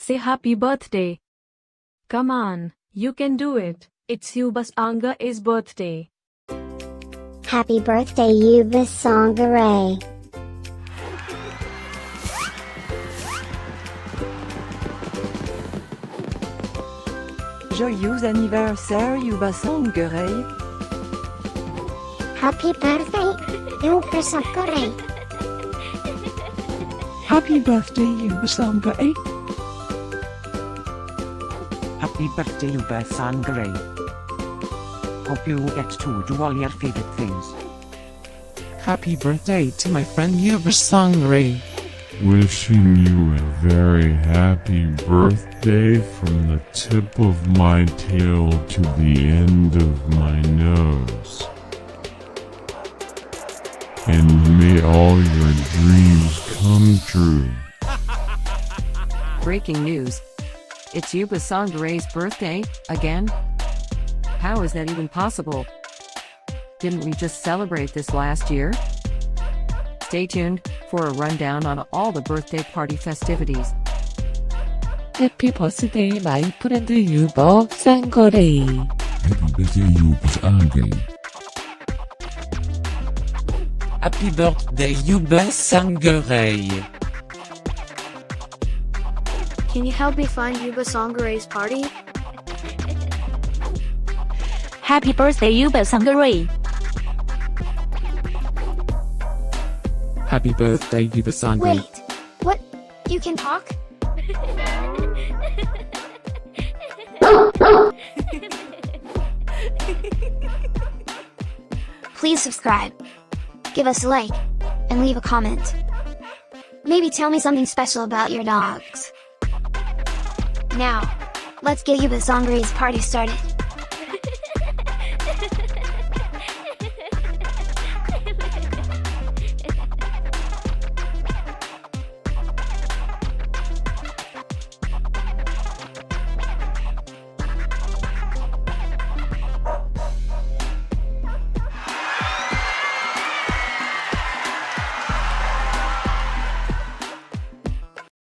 Say happy birthday. Come on, you can do it. It's Youba Sangare's birthday. Happy birthday, Youba Sangare. Joyeux anniversaire, Youba Sangare. Happy birthday, Youba Sangare. Happy birthday, Youba Sangare. Happy birthday, Youba Sangare. Hope you get to do all your favorite things. Happy birthday to my friend Youba Sangare. Wishing you a very happy birthday from the tip of my tail to the end of my nose. And may all your dreams come true. Breaking news. It's Youba Sangare's birthday, again? How is that even possible? Didn't we just celebrate this last year? Stay tuned for a rundown on all the birthday party festivities. Happy birthday, my friend Youba Sangare. Happy birthday, Youba Sangare. Happy birthday, Youba Sangare. Can you help me find Youba Sangare's party? Happy birthday, Youba Sangare. Happy birthday, Youba Sangare. Wait, what? You can talk? Please subscribe, give us a like, and leave a comment. Maybe tell me something special about your dogs. Now, let's get Youba Sangare's party started.